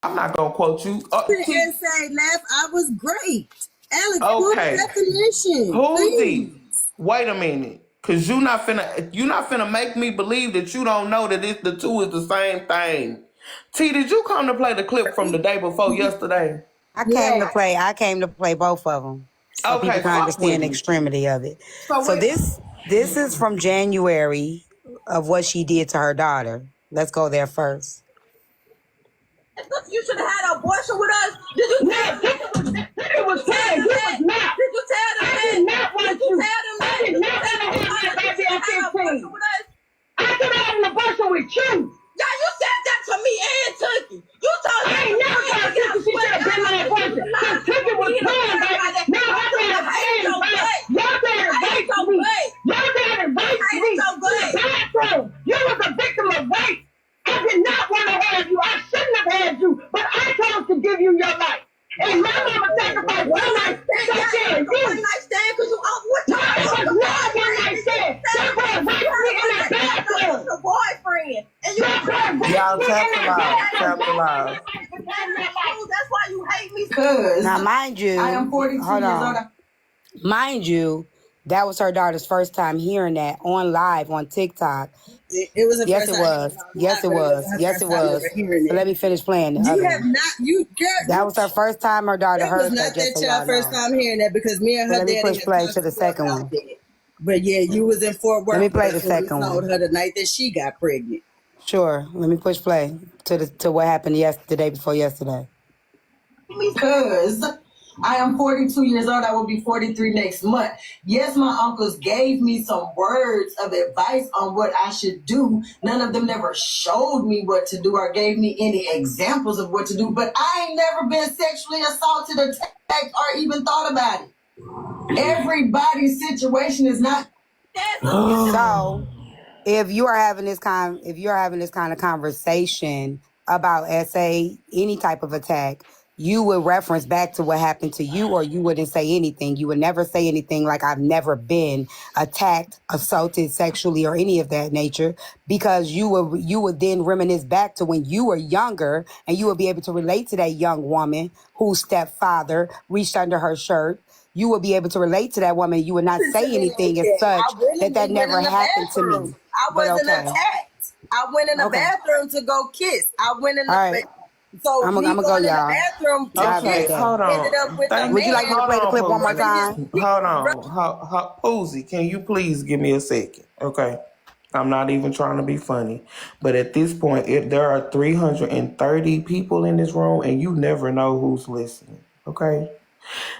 I'm not gonna quote you. And say, laugh. I was great. Alex, full Okay, definition, Poozie, please. wait a minute. Cause you not finna make me believe that you don't know that the two is the same thing. T, did you come to play the clip from the day before yesterday? Yeah. I came to play both of them so people Okay, can fuck with understand the me. extremity of it. So So wait. this is from January of what she did to her daughter. Let's go there first. You should have had an abortion with us. Did you tell them? It was said. You was not. Did you tell them that? I did not want you. I did not want to have my baby at 15. I could have had an abortion with you. Yeah, you said that to me and Tookie. You told me. I ain't never told Tookie she should have been my abortion. Because Tookie was playing, baby. Now I got to pay your butt. Y'all got to rape me. Y'all got to rape me. Bathroom. You was a victim of rape. I did not want to have you. I shouldn't have had you. But I chose to give you your life. And my mama sacrificed one night stand. One night stand because you off what time? It was not one night stand. That boy raped me in the bathroom. Your boyfriend. And you Y'all tap the live. That's why you hate me. Now, mind you, I am 42 hold years on. old. Mind you, that was her daughter's first time hearing that on live on TikTok. It was the Yes, first it time. was. Yes, it was. Yes, it was. But let me finish playing the You other have one. not, you girl. That was her first time her daughter That was heard not that. Just that so child y'all first know. time hearing that because me and So her let me daddy push had play talked to the before second about one. that. But yeah, you was in Fort Worth. Let me play the with us when second we told one. her the night that she got pregnant. Sure. Let me push play to what happened the day before yesterday. Because I am 42 years old. I will be 43 next month. Yes, my uncles gave me some words of advice on what I should do. None of them never showed me what to do or gave me any examples of what to do. But I ain't never been sexually assaulted, attacked, or even thought about it. Everybody's situation is not. So if you're having this kind of conversation about any type of attack, you would reference back to what happened to you, or you wouldn't say anything. You would never say anything like I've never been attacked, assaulted sexually, or any of that nature, because you would then reminisce back to when you were younger, and you would be able to relate to that young woman whose stepfather reached under her shirt. You would be able to relate to that woman. You would not say anything as such that never happened to me. I wasn't attacked. I went in the bathroom to go kiss. I went in the All right. So I'm me gonna go, going in the y'all. bathroom to Okay, kiss hold on. ended up with a Would you like me to man. play the clip one more Poozie. time? Hold on. Poozie, can you please give me a second? Okay. I'm not even trying to be funny. But at this point, if there are 330 people in this room and you never know who's listening. Okay?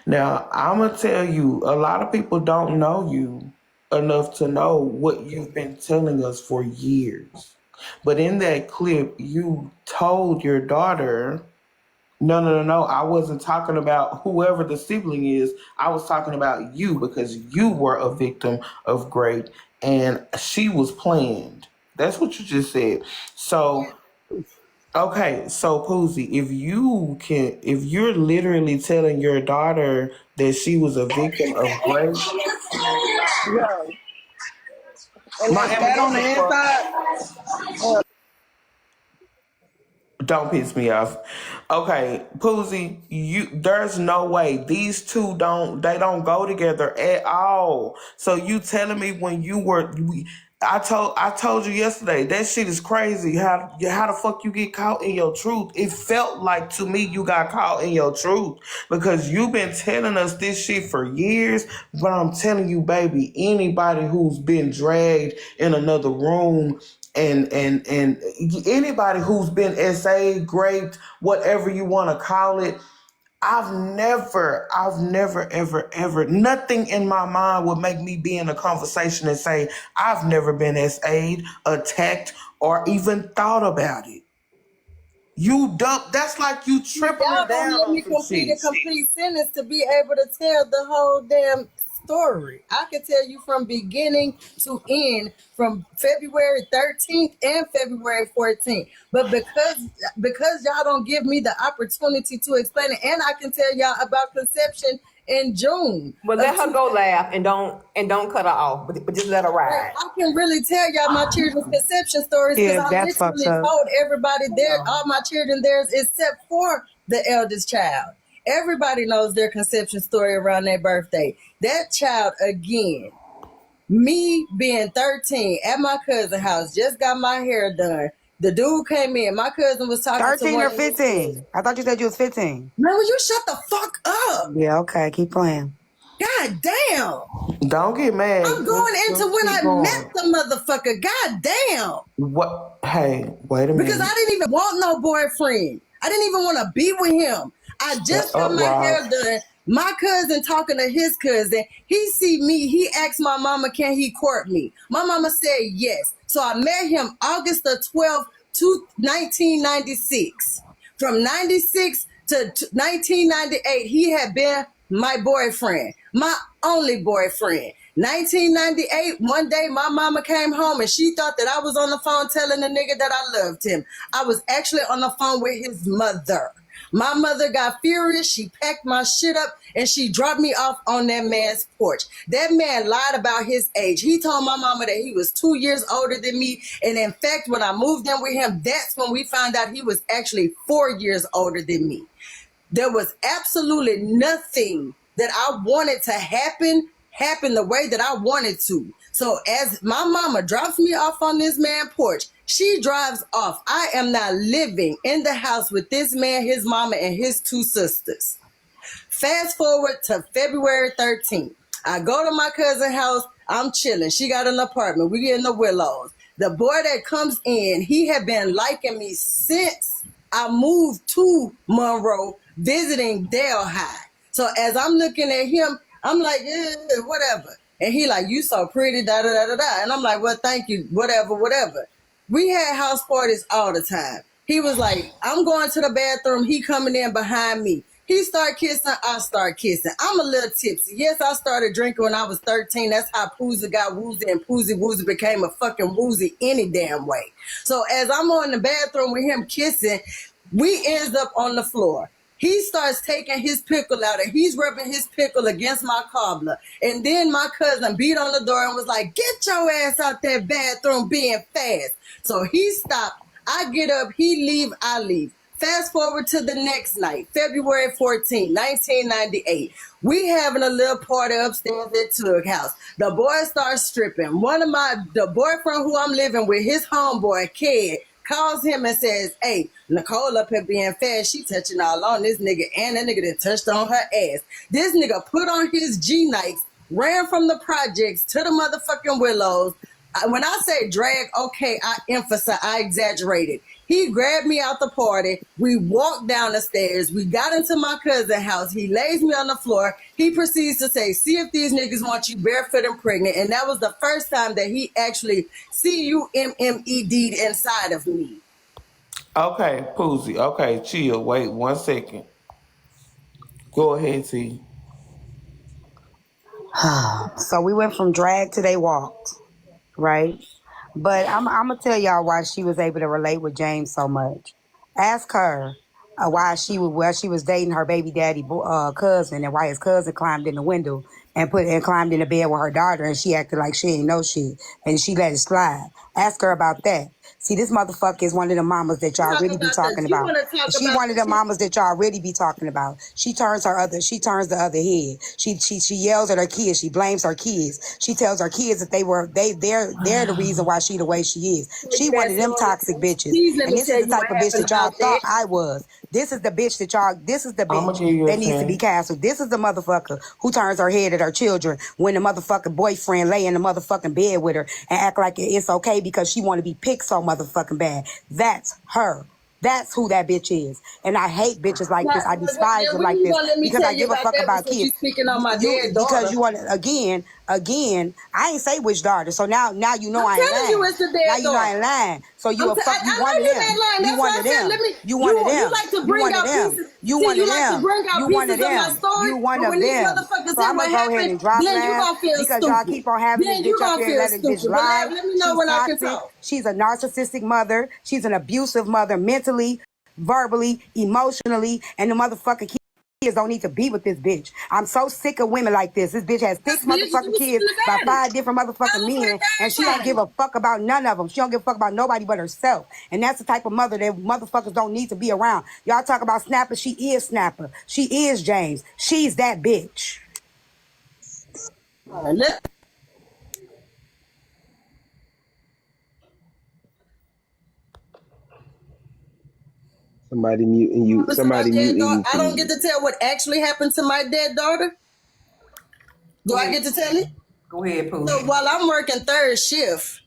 Now, I'm going to tell you, a lot of people don't know you enough to know what you've been telling us for years. But in that clip, you told your daughter, no. I wasn't talking about whoever the sibling is. I was talking about you because you were a victim of rape and she was planned. That's what you just said. So, okay, so Poozie, if you're literally telling your daughter that she was a victim of rape, Yo. And my like that on the inside. don't piss me off. Okay, Poozie, there's no way these two don't go together at all. So you telling me when I told you yesterday that shit is crazy. How the fuck you get caught in your truth? It felt like to me you got caught in your truth because you've been telling us this shit for years. But I'm telling you, baby, anybody who's been dragged in another room and anybody who's been essayed, raped, whatever you want to call it, I've never, ever, nothing in my mind would make me be in a conversation and say, I've never been essayed, attacked, or even thought about it. You dumb, that's like you tripling Y'all down don't let on me some complete a shit. complete sentence to be able to tell the whole damn story. I can tell you from beginning to end, from February 13th and February 14th. But because y'all don't give me the opportunity to explain it, and I can tell y'all about conception in June. Well, let her go laugh and don't cut her off, but just let her ride. I can really tell y'all my children's conception stories because Yeah, I that's fucked literally up. told everybody there, all my children theirs, except for the eldest child. Everybody knows their conception story around their birthday. That child, again, me being 13 at my cousin's house, just got my hair done. The dude came in. My cousin was talking to 13 one or of his kids. 15? I thought you said you was 15. Man, will you shut the fuck up? Yeah, okay, keep playing. God damn. Don't get mad. I'm going into Just when keep I going. met the motherfucker. God damn. What? Hey, wait a minute. Because I didn't even want no boyfriend. I didn't even want to be with him. I just got my hair done. My cousin talking to his cousin. He see me. He asked my mama, can he court me? My mama said yes. So I met him August the 12th, 1996. From 96 to 1998, he had been my boyfriend, my only boyfriend. 1998, one day my mama came home and she thought that I was on the phone telling the nigga that I loved him. I was actually on the phone with his mother. My mother got furious. She packed my shit up and she dropped me off on that man's porch. That man lied about his age. He told my mama that he was 2 years older than me. And in fact, when I moved in with him, that's when we found out he was actually 4 years older than me. There was absolutely nothing that I wanted to happen the way that I wanted to. So as my mama drops me off on this man's porch, she drives off. I am now living in the house with this man, his mama, and his two sisters. Fast forward to February 13th. I go to my cousin's house. I'm chilling. She got an apartment. We get in the Willows. The boy that comes in, he had been liking me since I moved to Monroe, visiting Dale High. So as I'm looking at him, I'm like, yeah, whatever. And he like, you so pretty, da da da da da. And I'm like, well, thank you, whatever. We had house parties all the time. He was like, I'm going to the bathroom. He coming in behind me. He start kissing, I start kissing. I'm a little tipsy. Yes, I started drinking when I was 13. That's how poozie got woozy, and poozie became a fucking woozy any damn way. So as I'm on the bathroom with him kissing, we ends up on the floor. He starts taking his pickle out and he's rubbing his pickle against my cobbler. And then my cousin beat on the door and was like, get your ass out that bathroom being fast. So he stopped. I get up, he leave, I leave. Fast forward to the next night, February 14, 1998. We having a little party upstairs at Tug House. The boy starts stripping. The boyfriend who I'm living with, his homeboy, Ked, calls him and says, hey, Nicole up here being fast. She touching all on this nigga, and that nigga that touched on her ass. This nigga put on his G-Nikes, ran from the projects to the motherfucking Willows. When I say drag, okay, I exaggerated. He grabbed me out the party. We walked down the stairs. We got into my cousin's house. He lays me on the floor. He proceeds to say, see if these niggas want you barefoot and pregnant. And that was the first time that he actually CUMMED'd inside of me. Okay, Poozie. Okay, chill. Wait 1 second. Go ahead, T. So we went from drag to they walked, right? But I'm gonna tell y'all why she was able to relate with James so much. Ask her why she was dating her baby daddy cousin, and why his cousin climbed in the window and climbed in the bed with her daughter, and she acted like she ain't know shit, and she let it slide. Ask her about that. See, this motherfucker is one of the mamas that y'all really be talking about. She one of the mamas that y'all really be talking about. She turns the other head. She yells at her kids. She blames her kids. She tells her kids that they're the reason why she the way she is. She one of them toxic bitches. And this is the type of bitch that y'all thought I was. This is the bitch that needs to be canceled. This is the motherfucker who turns her head at her children when the motherfucking boyfriend lay in the motherfucking bed with her and act like it's okay because she want to be picked so motherfucking bad. That's her. That's who that bitch is. And I hate bitches like this. I despise them like this because I give a fuck about kids. Speaking on my dead daughter. Because you want to, again, I ain't say which daughter. So now you know I ain't lying. You it's the dead now you know I ain't lying. So you a fuck, you one of them. You one of them. You one of them. You like to bring out pieces. You one of them. You one of them. You one of them. So I'm going to go ahead and drop that because y'all keep on having this bitch up here and letting bitch lie. Let me know when I can talk. She's a narcissistic mother. She's an abusive mother mentally, verbally, emotionally, and the motherfucker kids don't need to be with this bitch. I'm so sick of women like this. This bitch has 6 motherfucking kids by 5 different motherfucking men, and she don't give a fuck about none of them. She don't give a fuck about nobody but herself. And that's the type of mother that motherfuckers don't need to be around. Y'all talk about Snapper. She is Snapper. She is James. She's that bitch. Somebody muting you. Somebody muting you. I don't get to tell what actually happened to my dead daughter. Do I get to tell it? Go ahead, Pooh. So while I'm working third shift,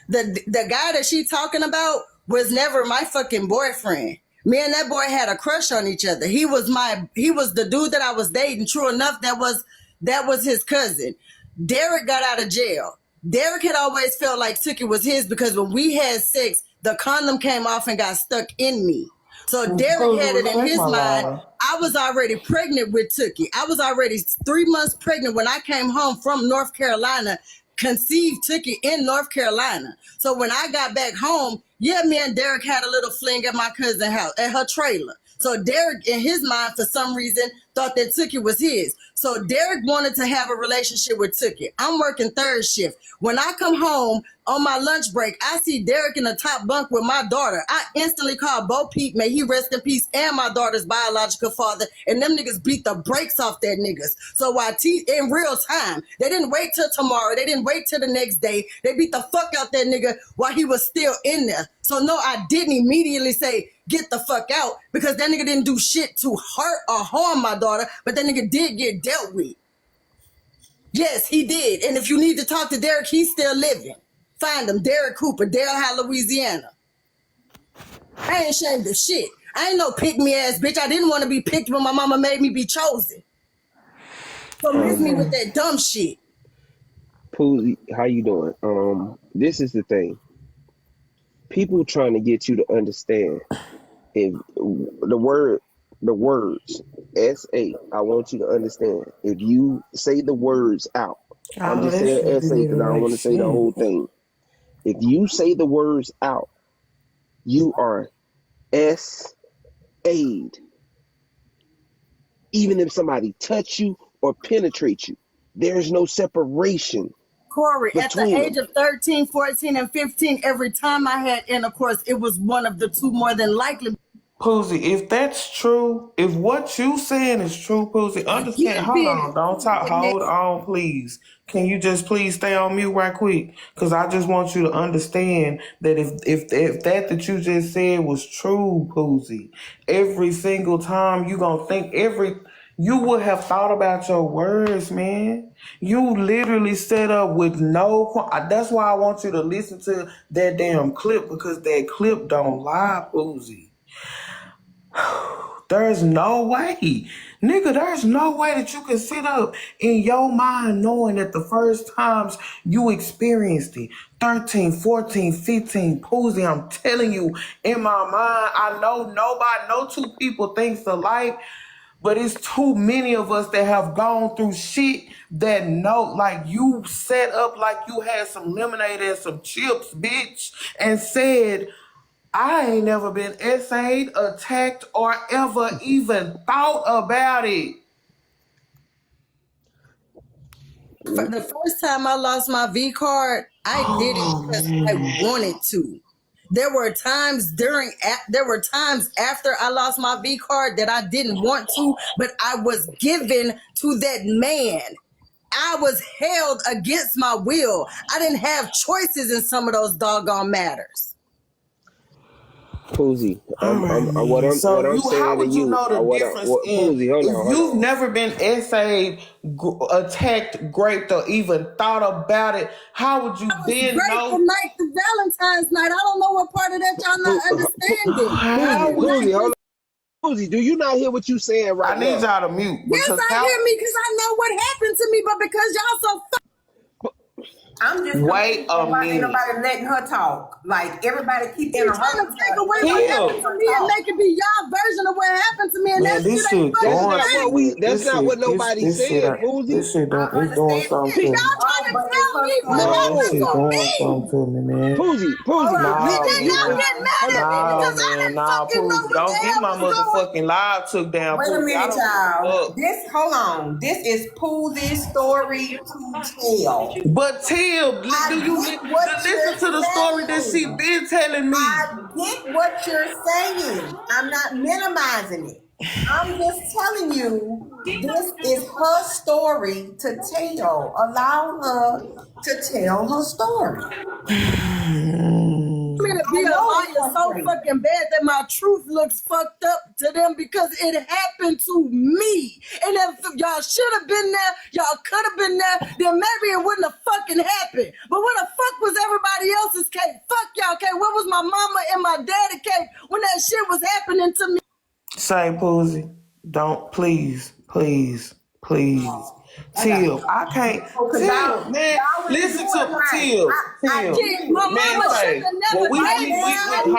the guy that she talking about was never my fucking boyfriend. Me and that boy had a crush on each other. He was the dude that I was dating. True enough, that was his cousin. Derek got out of jail. Derek had always felt like Tookie was his because when we had sex, the condom came off and got stuck in me. So Derek had it in his mind. I was already pregnant with Tookie. I was already 3 months pregnant when I came home from North Carolina, conceived Tookie in North Carolina. So when I got back home, yeah, me and Derek had a little fling at my cousin's house, at her trailer. So Derek, in his mind, for some reason, thought that Tookie was his. So Derek wanted to have a relationship with Tookie. I'm working third shift. When I come home on my lunch break, I see Derek in the top bunk with my daughter. I instantly call Bo Peep, may he rest in peace, and my daughter's biological father. And them niggas beat the brakes off that niggas. So while in real time, they didn't wait till tomorrow. They didn't wait till the next day. They beat the fuck out that nigga while he was still in there. So no, I didn't immediately say, get the fuck out, because that nigga didn't do shit to hurt or harm my daughter, but that nigga did get dealt with. Yes, he did. And if you need to talk to Derek, he's still living. Find him, Derek Cooper, Delhi, Louisiana. I ain't ashamed of shit. I ain't no pick-me ass bitch. I didn't want to be picked when my mama made me be chosen. So miss me with that dumb shit. Poozie, how you doing? This is the thing. People trying to get you to understand if the words S-A, I want you to understand. If you say the words out, I'm just saying S-A because I don't want to say the whole thing. If you say the words out, you are S-A'd. Even if somebody touch you or penetrate you, there's no separation. Corey, at the age of 13, 14, and 15, every time I had intercourse, it was one of the two more than likely. Poozie, if that's true, if what you saying is true, Poozie, understand. Hold on, don't talk. Hold on, please. Can you just please stay on mute right quick? Because I just want you to understand that if that you just said was true, Poozie, every single time you gonna think you would have thought about your words, man. You literally set up with no. That's why I want you to listen to that damn clip, because that clip don't lie, Poozie. There's no way. Nigga, there's no way that you can sit up in your mind knowing that the first times you experienced it, 13, 14, 15, Poozie, I'm telling you, in my mind, I know no two people thinks alike, but it's too many of us that have gone through shit that know, like you set up like you had some lemonade and some chips, bitch, and said, I ain't never been essayed, attacked, or ever even thought about it. The first time I lost my V card, I did it because I wanted to. There were times after I lost my V card that I didn't want to, but I was given to that man. I was held against my will. I didn't have choices in some of those doggone matters. Poozie, How would you know the difference if you've never been essayed, attacked, raped, or even thought about it? How would you then know? Night to Valentine's night. I don't know what part of that y'all not understanding. Poozie, do you not hear what you saying right now? I need y'all to mute. Yes, I hear me because I know what happened to me, but because y'all so I'm just wait a minute. Ain't nobody letting her talk. Like everybody keep interrupting. Trying to take away what happened to me and make it be y'all version of what happened to me, and that's not what nobody said, Poozie. This shit is doing something. Y'all trying to tell me her for Man, having this story. shit for going me. something to me, man. Poozie, Hold Poozie, on. you No, Then you y'all man. get mad hold at up. me No, because I man. didn't Nah, fucking know Poozie. what the Don't get hell my was going. motherfucking live took down, Wait a Poozie. I minute, don't give a y'all. fuck. Hold on. This is Poozie's story to tell. But Till, I do you get what listen you're to the story that she saying. been telling me? I get what you're saying. I'm not minimizing it. I'm just telling you this is her story to tell. Allow her to tell her story. Me to be I a know it's liar so frustrating. fucking bad that my truth looks fucked up to them because it happened to me. And if y'all should have been there, y'all could have been there, then maybe it wouldn't have fucking happened. But what the fuck was everybody else's cake? Fuck y'all cake. What was my mama and my daddy cake when that shit was happening to me? Say, Poozie, don't, please. I got Till, I can't. because Till, man, y'all really listen doing to right. Till. I Till, get Shit, my it. man, mama Look, should say, have well, never right did now, shit.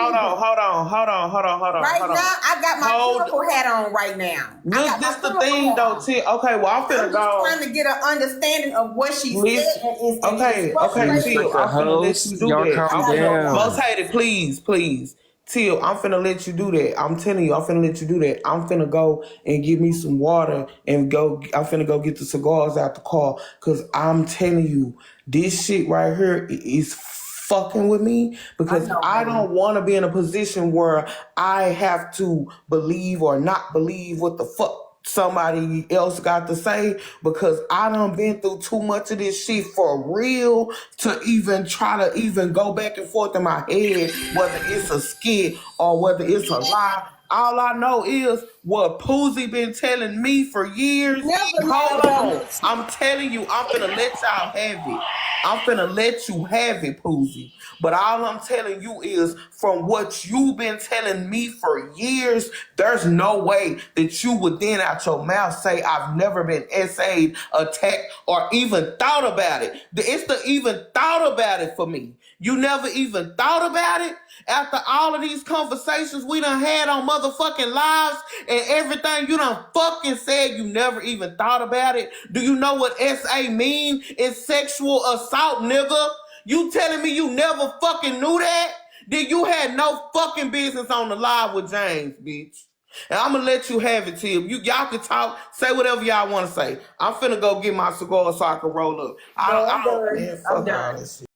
right now, I got my Hold. critical hat on right now. I Look, got my this the critical thing hat though, on. Till. Okay, well, I'm I'm finna just go. trying to get an understanding of what she said Listen. and it's Okay, Hey, frustrating. Till, respected I'm finna let host, you do y'all that. I calm gotta go now. Most down. hated, please. Till, I'm finna let you do that. I'm telling you, I'm finna let you do that. I'm finna go and give me some water and I'm finna go get the cigars out the car. Cause I'm telling you, this shit right here is fucking with me I because know, I baby. don't want to be in a position where I have to believe or not believe what the fuck somebody else got to say because I done been through too much of this shit for real to even try to even go back and forth in my head whether it's a skit or whether it's a lie. All I know is what Poozie been telling me for years. Never lied Hold about no on. shit. I'm telling you, I'm finna let y'all have it. I'm finna let you have it, Poozie. But all I'm telling you is from what you've been telling me for years, there's no way that you would then out your mouth say, I've never been SA'd, attacked, or even thought about it. It's the even thought about it for me. You never even thought about it? After all of these conversations we done had on motherfucking lives and everything you done fucking said, you never even thought about it? Do you know what SA mean? It's sexual assault, nigga. You telling me you never fucking knew that? Then you had no fucking business on the live with James, bitch. And I'm gonna let you have it, Tim. Y'all can talk, say whatever y'all want to say. I'm finna go get my cigar so I can roll up. No, I'm I don't, done. man, I'm fuck all done. this shit.